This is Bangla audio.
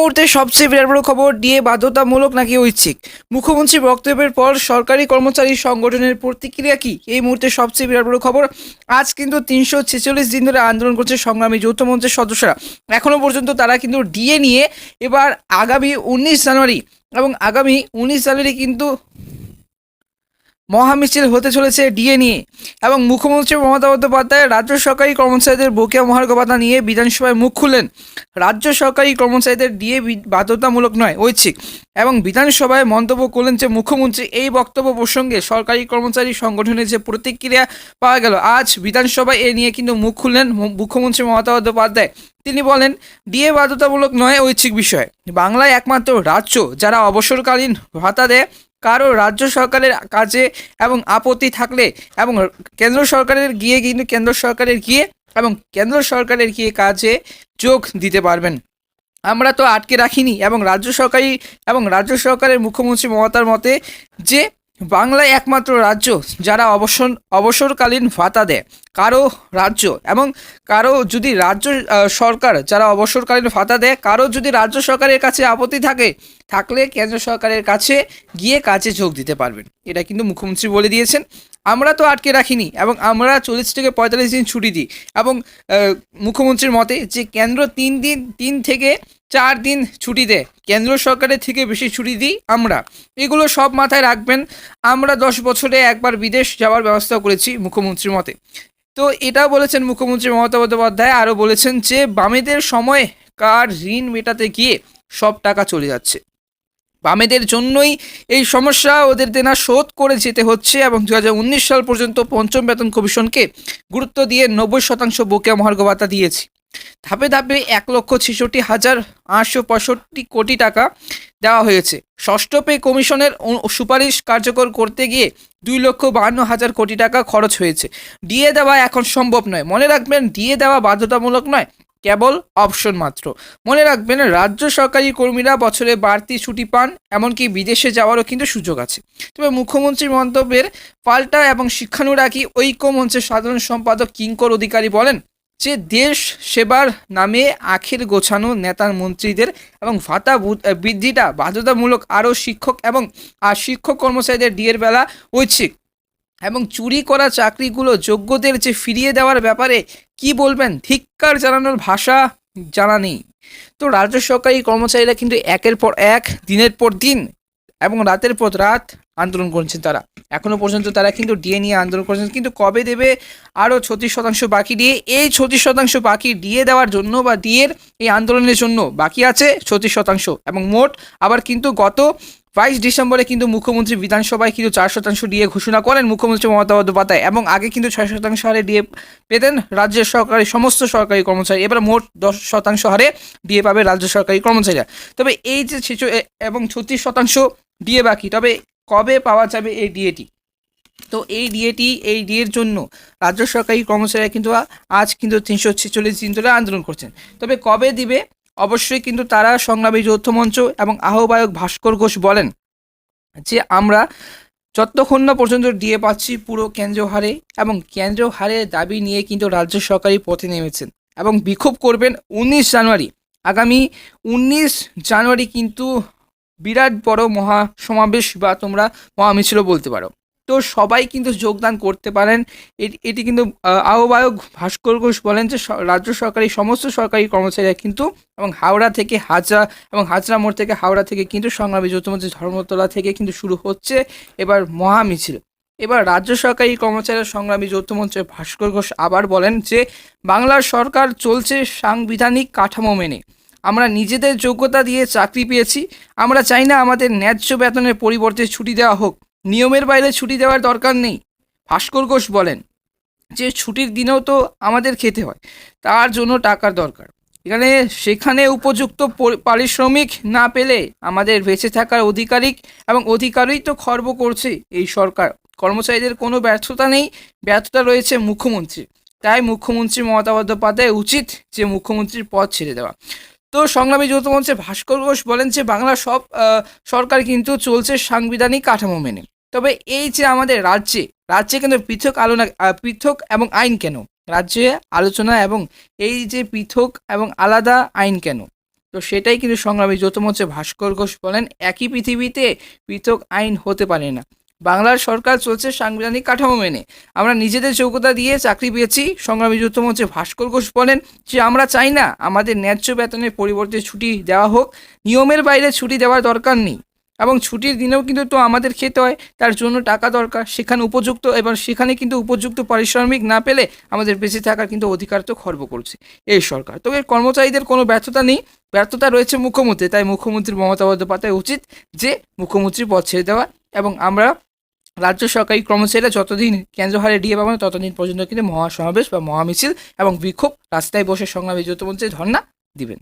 মুহূর্তে সবচেয়ে বিরাট বড় খবর, ডিএ বাধ্যতামূলক নাকি ঐচ্ছিক? মুখ্যমন্ত্রীর বক্তব্যের পর সরকারি কর্মচারী সংগঠনের প্রতিক্রিয়া কি? এই মুহূর্তে সবচেয়ে বিরাট বড় খবর। আজ কিন্তু ৩৪৬ দিন ধরে আন্দোলন করছে সংগ্রামী যৌথ মঞ্চের সদস্যরা। এখনো পর্যন্ত তারা কিন্তু ডিএ নিয়ে এবার আগামী ১৯ জানুয়ারি এবং আগামী ১৯ জানুয়ারি কিন্তু মহামিছিল হতে চলেছে ডিএ নিয়ে। এবং মুখ্যমন্ত্রী মমতা বন্দ্যোপাধ্যায় রাজ্য সরকারি কর্মচারীদের বকেয়া মহার্ঘ ভাতা নিয়ে বিধানসভায় মুখ খুললেন। রাজ্য সরকারি কর্মচারীদের ডিএ বাধ্যতামূলক নয়, ঐচ্ছিক। এবং বিধানসভায় মন্তব্য করলেন যে মুখ্যমন্ত্রী এই বক্তব্য প্রসঙ্গে সরকারি কর্মচারী সংগঠনের যে প্রতিক্রিয়া পাওয়া গেল, আজ বিধানসভায় এ নিয়ে কিন্তু মুখ খুললেন মুখ্যমন্ত্রী মমতা বন্দ্যোপাধ্যায়। তিনি বলেন, ডিএ বাধ্যতামূলক নয়, ঐচ্ছিক বিষয়। বাংলায় একমাত্র রাজ্য যারা অবসরকালীন ভাতা দেয়। কারো রাজ্য সরকারের কাজে এবং আপত্তি থাকলে এবং কেন্দ্র সরকারের গিয়ে কাজে যোগ দিতে পারবেন। আমরা তো আটকে রাখিনি। এবং রাজ্য সরকারের মুখ্যমন্ত্রী মমতার মতে যে বাংলায় একমাত্র রাজ্য যারা অবসরকালীন ভাতা দেয়। কারো রাজ্য এবং কারো যদি রাজ্য সরকার যারা অবসরকালীন ভাতা দেয়, কারো যদি রাজ্য সরকারের কাছে আপত্তি থাকলে কেন্দ্র সরকারের কাছে গিয়ে কাজে যোগ দিতে পারবেন। এটা কিন্তু মুখ্যমন্ত্রী বলে দিয়েছেন। আমরা তো আটকে রাখিনি এবং আমরা 40 থেকে 45 দিন ছুটি দিই। এবং মুখ্যমন্ত্রীর মতে যে কেন্দ্র 3 থেকে 4 দিন ছুটি দেয়, কেন্দ্র সরকারের থেকে বেশি ছুটি দিই আমরা। এগুলো সব মাথায় রাখবেন। আমরা 10 বছরে একবার বিদেশ যাওয়ার ব্যবস্থা করেছি, মুখ্যমন্ত্রীর মতে। তো এটাও বলেছেন মুখ্যমন্ত্রী মমতা বন্দ্যোপাধ্যায়। আরও বলেছেন যে বামেদের সময় কার ঋণ মেটাতে গিয়ে সব টাকা চলে যাচ্ছে। বামেদের জন্যই এই সমস্যা, ওদের দেনা শোধ করে যেতে হচ্ছে। এবং 2019 সাল পর্যন্ত পঞ্চম বেতন কমিশনকে গুরুত্ব দিয়ে 90% বকেয়া মহার্ঘ ভাতা দিয়েছি। ধাপে ধাপে 1,66,865 কোটি টাকা দেওয়া হয়েছে। ষষ্ঠ পে কমিশনের সুপারিশ কার্যকর করতে গিয়ে 2,52,000 কোটি টাকা খরচ হয়েছে। ডিএ দেওয়া এখন সম্ভব নয়। মনে রাখবেন, ডিএ দেওয়া বাধ্যতামূলক নয়, কেবল অপশন মাত্র। মনে রাখবেন, রাজ্য সরকারি কর্মীরা বছরে বাড়তি ছুটি পান, এমনকি বিদেশে যাওয়ারও কিন্তু সুযোগ আছে। তবে মুখ্যমন্ত্রীর মন্তব্যের পাল্টা এবং শিক্ষানুরাগী ঐক্য মঞ্চের সাধারণ সম্পাদক কিঙ্কর অধিকারী বলেন যে দেশ সেবার নামে আখের গোছানো নেতার মন্ত্রীদের এবং ভাতা বৃদ্ধিটা বাধ্যতামূলক। আরও শিক্ষক কর্মচারীদের ডিএর বেলা ঐচ্ছিক। এবং চুরি করা চাকরিগুলো যোগ্যদের যে ফিরিয়ে দেওয়ার ব্যাপারে কি বলবেন? ধিক্কার জানানোর ভাষা জানা নেই। তো রাজ্য সরকারি কর্মচারীরা কিন্তু একের পর এক, দিনের পর দিন এবং রাতের পর রাত আন্দোলন করছেন। তারা এখনো পর্যন্ত তারা কিন্তু ডিএ নিয়ে আন্দোলন করছেন। কিন্তু কবে দেবে? আরও 36% বাকি ডিএ। এই 36% বাকি ডিএ দেওয়ার জন্য বা ডিএর এই আন্দোলনের জন্য বাকি আছে 36%। এবং মোট আবার কিন্তু গত 22 ডিসেম্বরে কিন্তু মুখ্যমন্ত্রী বিধানসভায় কিন্তু 4% ডিএ ঘোষণা করেন মুখ্যমন্ত্রী মমতা বন্দ্যোপাধ্যায়। এবং আগে কিন্তু 6% হারে ডিএ পেতেন রাজ্যের সমস্ত সরকারি কর্মচারী। এবার মোট 10% হারে ডিএ পাবে রাজ্য সরকারি কর্মচারীরা। তবে এই যে এবং 36% ডিএ বাকি, তবে কবে পাওয়া যাবে এই ডিএটি? তো এই ডিএর জন্য রাজ্য সরকারি কর্মচারীরা কিন্তু আজ কিন্তু 346 দিন ধরে আন্দোলন করছেন। তবে কবে দিবে? অবশ্যই কিন্তু তারা সংগ্রামী যৌথ মঞ্চ এবং আহ্বায়ক ভাস্কর ঘোষ বলেন যে আমরা যতক্ষণ না পর্যন্ত ডিএ পাচ্ছি পুরো কেন্দ্রীয় হারে, এবং কেন্দ্রীয় হারের দাবি নিয়ে কিন্তু রাজ্য সরকারি পথে নেমেছেন এবং বিক্ষোভ করবেন 19 জানুয়ারি। আগামী 19 জানুয়ারি কিন্তু বিরাট বড় মহাসমাবেশ বা তোমরা মহামিছিলও বলতে পারো। তো সবাই কিন্তু যোগদান করতে পারেন। এটি কিন্তু আহ্বায়ক ভাস্কর ঘোষ বলেন যে রাজ্য সরকারি সমস্ত সরকারি কর্মচারীরা কিন্তু এবং হাজরা মোড় থেকে হাওড়া থেকে কিন্তু সংগ্রামী যৌথ মঞ্চ ধর্মতলা থেকে কিন্তু শুরু হচ্ছে এবার মহামিছিল। এবার রাজ্য সরকারি কর্মচারী সংগ্রামী যৌথ মঞ্চের ভাস্কর ঘোষ আবার বলেন যে বাংলার সরকার চলছে সাংবিধানিক কাঠামো মেনে। আমরা নিজেদের যোগ্যতা দিয়ে চাকরি পেয়েছি। আমরা চাই না আমাদের ন্যায্য বেতনের পরিবর্তে ছুটি দেওয়া হোক। নিয়মের বাইরে ছুটি দেওয়ার দরকার নেই। ভাস্কর ঘোষ বলেন যে ছুটির দিনেও তো আমাদের খেতে হয়, তার জন্য টাকার দরকার। সেখানে উপযুক্ত পারিশ্রমিক না পেলে আমাদের বেঁচে থাকার অধিকারই তো খর্ব করছে এই সরকার। কর্মচারীদের কোনো ব্যর্থতা নেই, ব্যর্থতা রয়েছে মুখ্যমন্ত্রীর। তাই মুখ্যমন্ত্রী মমতা বন্দ্যোপাধ্যায় উচিত যে মুখ্যমন্ত্রীর পদ ছেড়ে দেওয়া। তো সংগ্রামী যৌথ মঞ্চে ভাস্কর ঘোষ বলেন যে বাংলার সব সরকার কিন্তু চলছে সাংবিধানিক কাঠামো মেনে। তবে এই যে আমাদের রাজ্যে কিন্তু পৃথক এবং আইন কেন? রাজ্যে আলোচনা এবং এই যে পৃথক এবং আলাদা আইন কেন? তো সেটাই কিন্তু সংগ্রামী যৌথ মঞ্চে ভাস্কর ঘোষ বলেন, একই পৃথিবীতে পৃথক আইন হতে পারে না। বাংলার সরকার চলছে সাংবিধানিক কাঠামো মেনে। আমরা নিজেদের যোগ্যতা দিয়ে চাকরি পেয়েছি। সংগ্রামী যৌথ মঞ্চে ভাস্কর ঘোষ বলেন যে আমরা চাই না আমাদের ন্যায্য বেতনের পরিবর্তে ছুটি দেওয়া হোক, নিয়মের বাইরে ছুটি দেওয়ার দরকার নেই। এবং ছুটির দিনেও কিন্তু তো আমাদের খেতে হয়, তার জন্য টাকা দরকার, সেখানে উপযুক্ত এবং সেখানে কিন্তু উপযুক্ত পারিশ্রমিক না পেলে আমাদের বেঁচে থাকার কিন্তু অধিকার তো খর্ব করছে এই সরকার। তবে কর্মচারীদের কোনো ব্যর্থতা নেই, ব্যর্থতা রয়েছে মুখ্যমন্ত্রী। তাই মুখ্যমন্ত্রী মমতা বন্দ্যোপাধ্যায় উচিত যে মুখ্যমন্ত্রী পদ ছেড়ে দেওয়া, এবং আমরা রাজ্য সরকারি কর্মচারীরা যতদিন কেন্দ্র হারে ডিএ পাবো না ততদিন পর্যন্ত কিন্তু মহাসমাবেশ বা মহামিছিল এবং বিক্ষোভ রাস্তায় বসে সংগ্রামী যৌথ মঞ্চে ধর্ণা দিবেন।